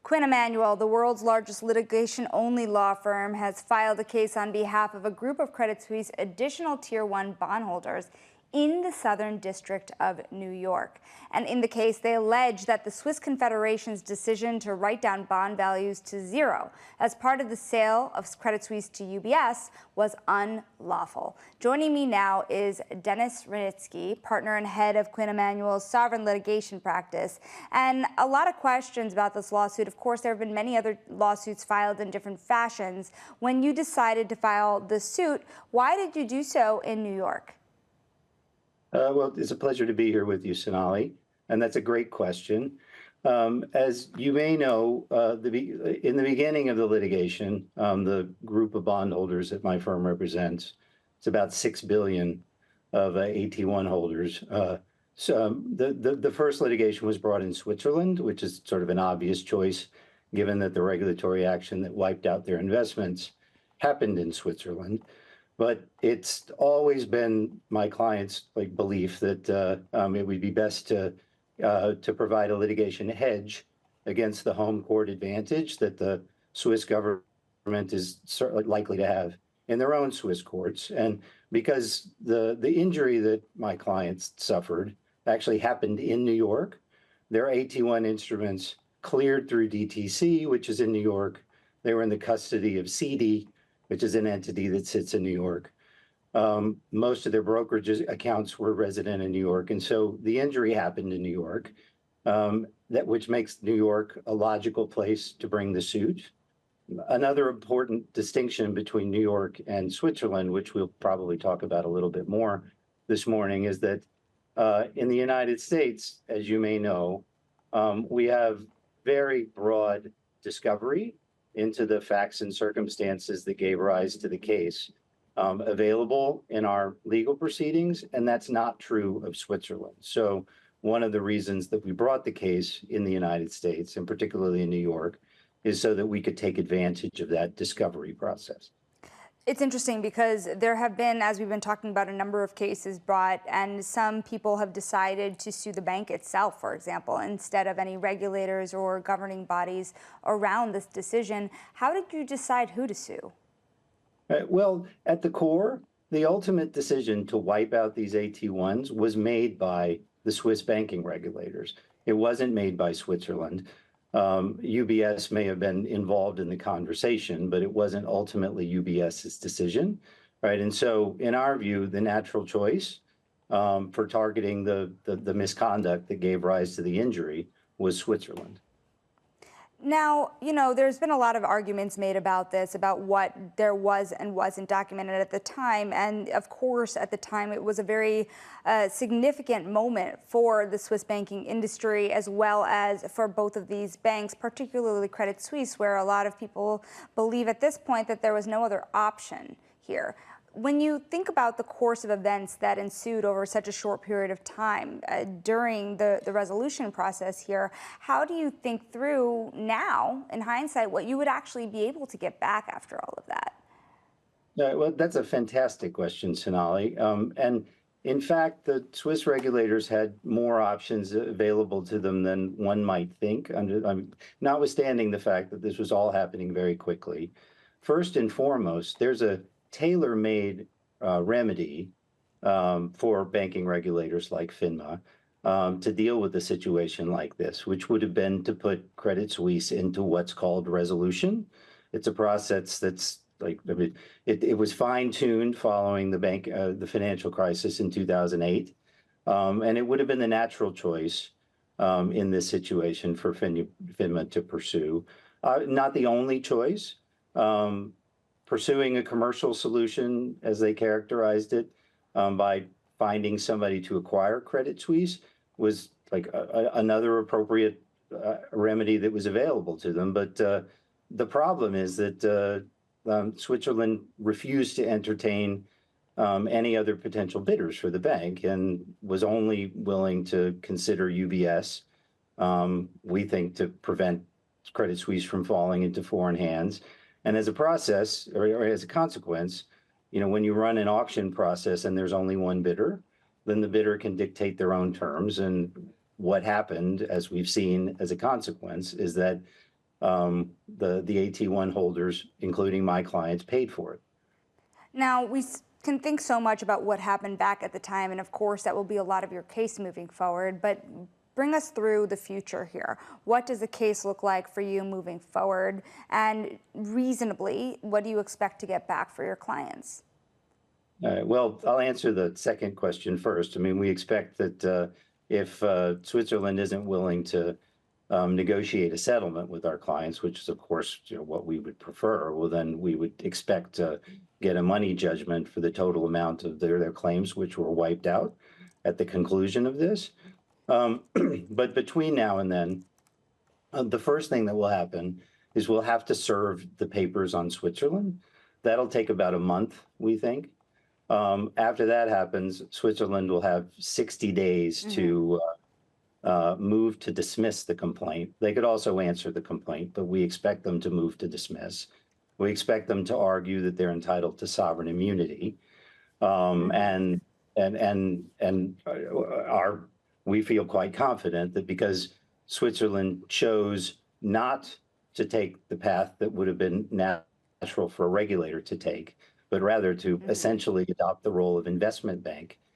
Quinn Emanuel, the world's largest litigation-only law firm, has filed a case on behalf of a group of Credit Suisse additional Tier 1 bondholders in the Southern District of New York. And in the case, they allege that the Swiss Confederation's decision to write down bond values to zero as part of the sale of Credit Suisse to UBS was unlawful. Joining me now is Dennis Hranitzky, partner and head of Quinn Emanuel's sovereign litigation practice. And a lot of questions about this lawsuit. Of course, there have been many other lawsuits filed in different fashions. When you decided to file the suit, why did you do so in New York? Well, it's a pleasure to be here with you, Sonali, and that's a great question. As you may know, in the beginning of the litigation, the group of bondholders that my firm represents, it's about 6 billion of AT1 holders. So the first litigation was brought in Switzerland, which is sort of an obvious choice, given that the regulatory action that wiped out their investments happened in Switzerland. But it's always been my client's belief that it would be best to provide a litigation hedge against the home court advantage that the Swiss government is certainly likely to have in their own Swiss courts. And because the injury that my clients suffered actually happened in New York, their AT1 instruments cleared through DTC, which is in New York. They were in the custody of CD, which is an entity that sits in New York. Most of their brokerage accounts were resident in New York. And so the injury happened in New York, which makes New York a logical place to bring the suit. Another important distinction between New York and Switzerland, which we'll probably talk about a little bit more this morning, is that in the United States, as you may know, we have very broad discovery into the facts and circumstances that gave rise to the case available in our legal proceedings, and that's not true of Switzerland. So one of the reasons that we brought the case in the United States, and particularly in New York, is so that we could take advantage of that discovery process. It's interesting because there have been, as we've been talking about, a number of cases brought, and some people have decided to sue the bank itself, for example, instead of any regulators or governing bodies around this decision. How did you decide who to sue? Well, at the core, the ultimate decision to wipe out these AT1s was made by the Swiss banking regulators. It wasn't made by Switzerland. UBS may have been involved in the conversation, but it wasn't ultimately UBS's decision, right? And so, in our view, the natural choice for targeting the misconduct that gave rise to the injury was Switzerland. Now, you know, there's been a lot of arguments made about this, about what there was and wasn't documented at the time. And of course, at the time, it was a very significant moment for the Swiss banking industry, as well as for both of these banks, particularly Credit Suisse, where a lot of people believe at this point that there was no other option here. When you think about the course of events that ensued over such a short period of time during the resolution process here, how do you think through now, in hindsight, what you would actually be able to get back after all of that? Well, that's a fantastic question, Sonali. And in fact, the Swiss regulators had more options available to them than one might think, notwithstanding the fact that this was all happening very quickly. First and foremost, there's a tailor-made remedy for banking regulators like FINMA to deal with a situation like this, which would have been to put Credit Suisse into what's called resolution. It's a process that's it was fine-tuned following the financial crisis in 2008, and it would have been the natural choice in this situation for FINMA to pursue. Not the only choice. Pursuing a commercial solution, as they characterized it, by finding somebody to acquire Credit Suisse was another appropriate remedy that was available to them. But the problem is that Switzerland refused to entertain any other potential bidders for the bank and was only willing to consider UBS, we think, to prevent Credit Suisse from falling into foreign hands. And as a process, or as a consequence, you know, when you run an auction process and there's only one bidder, then the bidder can dictate their own terms. And what happened, as we've seen as a consequence, is that the AT1 holders, including my clients, paid for it. Now, can think so much about what happened back at the time, and of course, that will be a lot of your case moving forward, but bring us through the future here. What does the case look like for you moving forward? And reasonably, what do you expect to get back for your clients? Well, I'll answer the second question first. I mean, we expect that if Switzerland isn't willing to negotiate a settlement with our clients, which is, of course, what we would prefer, well, then we would expect to get a money judgment for the total amount of their claims, which were wiped out at the conclusion of this. But between now and then, the first thing that will happen is we'll have to serve the papers on Switzerland. That'll take about a month, we think. After that happens, Switzerland will have 60 days to move to dismiss the complaint. They could also answer the complaint, but we expect them to move to dismiss. We expect them to argue that they're entitled to sovereign immunity, we feel quite confident that because Switzerland chose not to take the path that would have been natural for a regulator to take, but rather to essentially adopt the role of investment bank